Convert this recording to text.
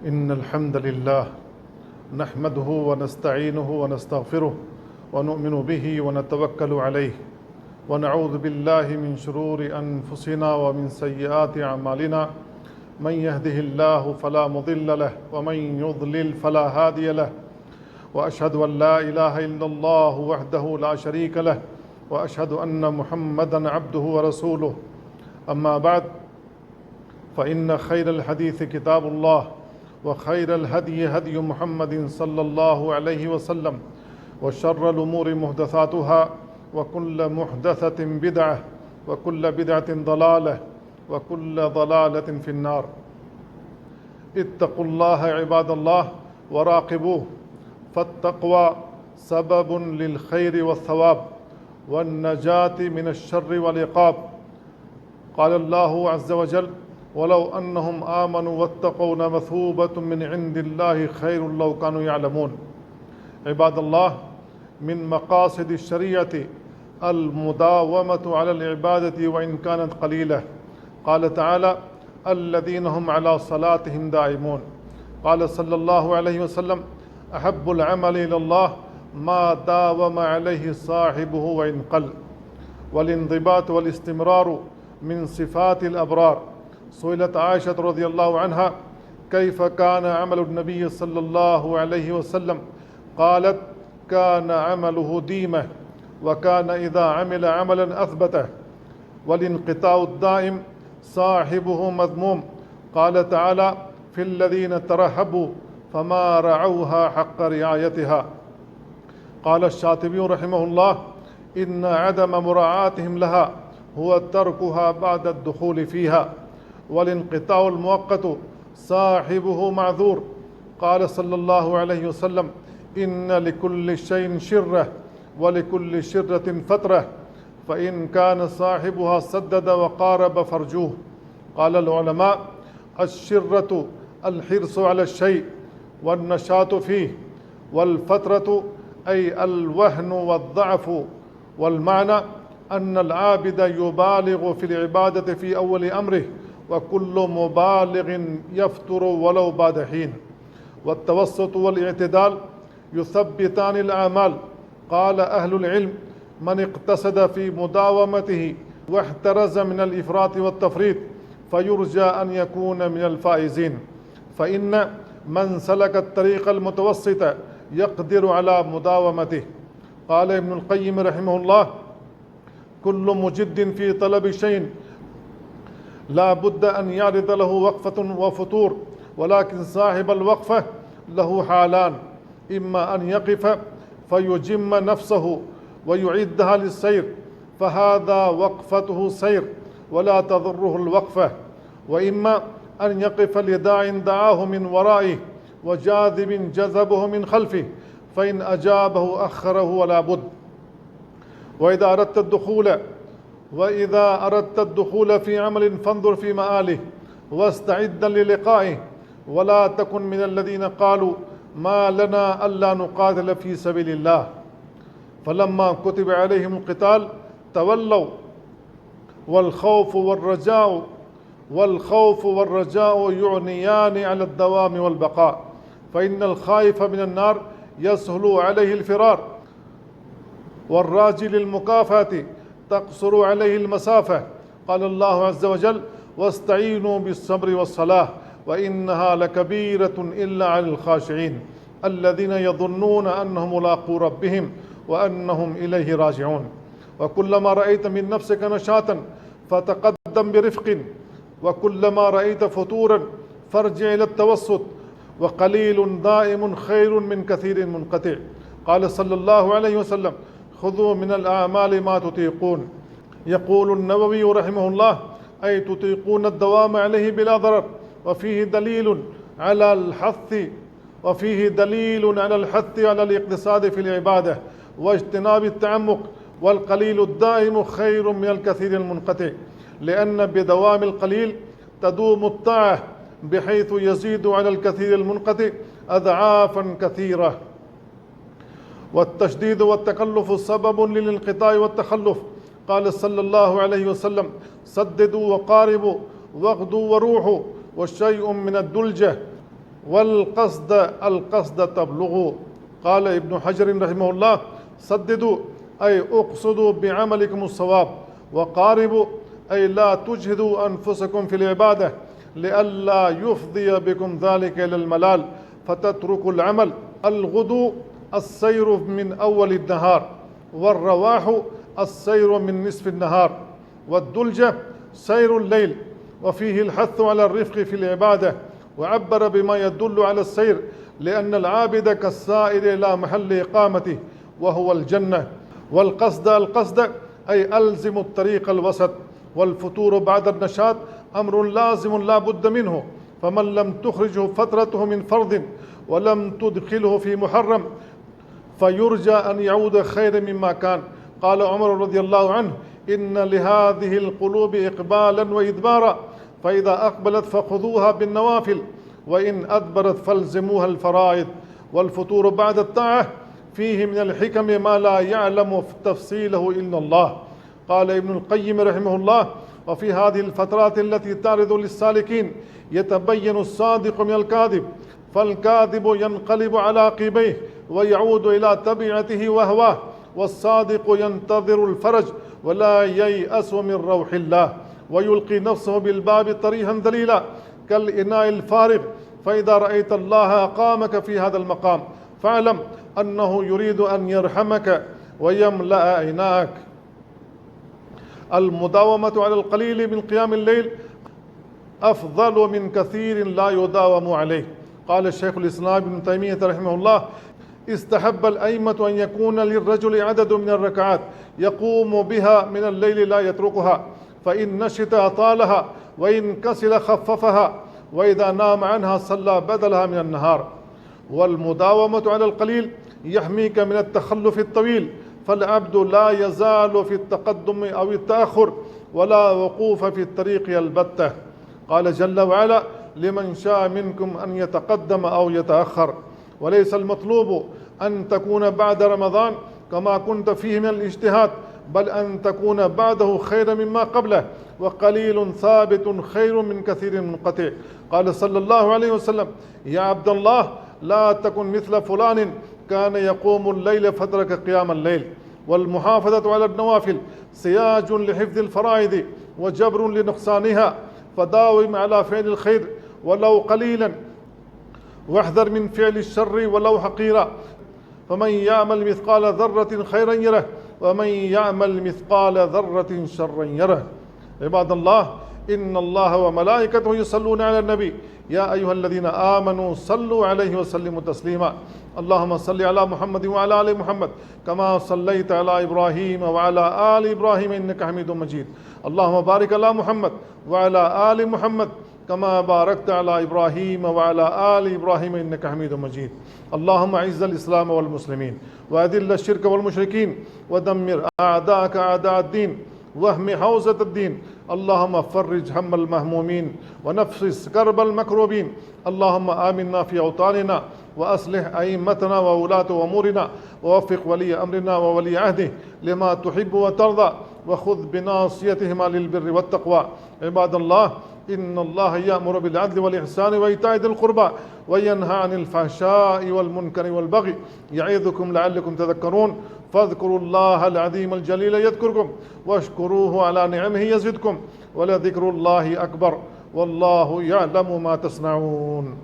إن الحمد لله نحمده ونستعينه ونستغفره ونؤمن به ونتوكل عليه ونعوذ بالله من شرور أنفسنا ومن سيئات أعمالنا. من يهده الله فلا مضل له ومن يضلل فلا هادي له، وأشهد أن لا إله إلا الله وحده لا شريك له، وأشهد أن محمدا عبده ورسوله. أما بعد، فإن خير الحديث كتاب الله، وخير الهدي هدي محمد صلى الله عليه وسلم، وشر الأمور محدثاتها، وكل محدثة بدعة، وكل بدعة ضلالة، وكل ضلالة في النار. اتقوا الله عباد الله وراقبوه، فالتقوى سبب للخير والثواب والنجاة من الشر والعقاب. قال الله عز وجل: ولو أنهم آمنوا واتقوا لمثوبة من عند الله خير لو كانوا يعلمون. عباد الله، من مقاصد الشريعة المداومة على العبادة وإن كانت قليلة. قال تعالى: الذين هم على صلاتهم دائمون. قال صلى الله عليه وسلم: أحب العمل إلى الله ما داوم عليه صاحبه وإن قل. والانضباط والاستمرار من صفات الأبرار. سئلت عائشة رضي الله عنها: كيف كان عمل النبي صلى الله عليه وسلم؟ قالت: كان عمله ديمة، وكان إذا عمل عملا أثبته. والانقطاع الدائم صاحبه مذموم. قال تعالى: في الذين ترهبوا فما رعوها حق رعايتها. قال الشاطبي رحمه الله: إن عدم مراعاتهم لها هو تركها بعد الدخول فيها. والانقطاع المؤقت صاحبه معذور. قال صلى الله عليه وسلم: إن لكل شيء شرة، ولكل شرة فترة، فإن كان صاحبها سدد وقارب فرجوه. قال العلماء: الشرة الحرص على الشيء والنشاط فيه، والفترة أي الوهن والضعف. والمعنى أن العابد يبالغ في العبادة في أول أمره، وكل مبالغ يفتر ولو بعد حين. والتوسط والاعتدال يثبتان الأعمال. قال أهل العلم: من اقتصد في مداومته واحترز من الإفراط والتفريط فيرجى أن يكون من الفائزين، فإن من سلك الطريق المتوسط يقدر على مداومته. قال ابن القيم رحمه الله: كل مجد في طلب شيء لا بد أن يعرض له وقفة وفتور، ولكن صاحب الوقفة له حالان: إما أن يقف فيجم نفسه ويعدها للسير، فهذا وقفته سير ولا تضره الوقفة، وإما أن يقف لداع دعاه من ورائه وجاذب جذبه من خلفه، فإن أجابه أخره ولا بد. وإذا أردت الدخول في عمل فانظر في مآله واستعدا للقائه، ولا تكن من الذين قالوا ما لنا ألا نقاتل في سبيل الله، فلما كتب عليهم القتال تولوا. والخوف والرجاء يعنيان على الدوام والبقاء، فإن الخائف من النار يسهل عليه الفرار، والراجي للمكافأة تقصر عليه المسافة. قال الله عز وجل: واستعينوا بالصبر والصلاة وإنها لكبيرة إلا على الخاشعين الذين يظنون أنهم ملاقو ربهم وأنهم إليه راجعون. وكلما رأيت من نفسك نشاطا فتقدم برفق، وكلما رأيت فتورا فارجع إلى التوسط، وقليل دائم خير من كثير منقطع. قال صلى الله عليه وسلم: خذوا من الأعمال ما تطيقون. يقول النووي رحمه الله: أي تطيقون الدوام عليه بلا ضرر. وفيه دليل على الحث على الاقتصاد في العبادة واجتناب التعمق. والقليل الدائم خير من الكثير المنقطع، لأن بدوام القليل تدوم الطاعة، بحيث يزيد على الكثير المنقطع أضعافا كثيرة. والتشديد والتكلف سبب للانقطاع والتخلف. قال صلى الله عليه وسلم: سددوا وقاربوا واغدوا وروحوا، وشيء من الدلجة القصد تبلغوا. قال ابن حجر رحمه الله: سددوا أي اقصدوا بعملكم الصواب، وقاربوا أي لا تجهدوا أنفسكم في العبادة لئلا يفضي بكم ذلك إلى الملال فتتركوا العمل. الغدو السير من أول النهار، والرواح السير من نصف النهار، والدلجة سير الليل، وفيه الحث على الرفق في العبادة، وعبر بما يدل على السير لأن العابد كالسائر إلى محل إقامته وهو الجنة. القصد أي ألزم الطريق الوسط. والفتور بعد النشاط أمر لازم لا بد منه، فمن لم تخرجه فترته من فرض ولم تدخله في محرم فيرجى أن يعود خيرا مما كان. قال عمر رضي الله عنه: إن لهذه القلوب إقبالا وإدبارا، فإذا أقبلت فخذوها بالنوافل، وإن أدبرت فالزموها الفرائض. والفتور بعد الطاعة فيه من الحكم ما لا يعلم تفصيله إلا الله. قال ابن القيم رحمه الله: وفي هذه الفترات التي تعرض للسالكين يتبين الصادق من الكاذب، فالكاذب ينقلب على عقبيه ويعود إلى طبيعته وهواه، والصادق ينتظر الفرج ولا ييأس من روح الله، ويلقي نفسه بالباب طريحا ذليلا كالإناء الفارغ. فإذا رأيت الله أقامك في هذا المقام فاعلم أنه يريد أن يرحمك ويملأ إناءك. المداومة على القليل من قيام الليل أفضل من كثير لا يداوم عليه. قال الشيخ الإسلام ابن تيمية رحمه الله: استحب الأئمة أن يكون للرجل عدد من الركعات يقوم بها من الليل لا يتركها، فإن نشط أطالها، وإن كسل خففها، وإذا نام عنها صلى بدلها من النهار. والمداومة على القليل يحميك من التخلف الطويل، فالعبد لا يزال في التقدم أو التأخر ولا وقوف في الطريق البتة. قال جل وعلا: لمن شاء منكم أن يتقدم أو يتأخر. وليس المطلوب أن تكون بعد رمضان كما كنت فيه من الاجتهاد، بل أن تكون بعده خيرا مما قبله، وقليل ثابت خير من كثير منقطع. قال صلى الله عليه وسلم: يا عبد الله لا تكن مثل فلان كان يقوم الليل فترك قيام الليل. والمحافظة على النوافل سياج لحفظ الفرائض وجبر لنقصانها، فداوم على فعل الخير ولو قليلا، واحذر من فعل الشر ولو حقيرا، فمن يعمل مثقال ذرة خيرا يره، ومن يعمل مثقال ذرة شرا يره. عباد الله، إن الله وملائكته يصلون على النبي، يا أيها الذين آمنوا صلوا عليه وسلموا تسليما. اللهم صل على محمد وعلى آل محمد كما صليت على إبراهيم وعلى آل إبراهيم إنك حميد مجيد. اللهم بارك على محمد وعلى آل محمد كما باركت على إبراهيم وعلى آل إبراهيم إنك حميد مجيد. اللهم أعز الإسلام والمسلمين، وأذل الشرك والمشركين، ودمر أعداءك أعداء الدين، واهم حوزة الدين. اللهم فرج هم المهمومين ونفس كرب المكروبين. اللهم آمنا في أوطاننا، وأصلح أئمتنا وولاة أمورنا، ووفق ولي أمرنا وولي عهده لما تحب وترضى، وخذ بناصيتهما للبر والتقوى. عباد الله، إن الله يأمر بالعدل والإحسان وإيتاء ذي القربى وينهى عن الفحشاء والمنكر والبغي، يعظكم لعلكم تذكرون. فاذكروا الله العظيم الجليل يذكركم، واشكروه على نعمه يزدكم، ولذكر الله أكبر، والله يعلم ما تصنعون.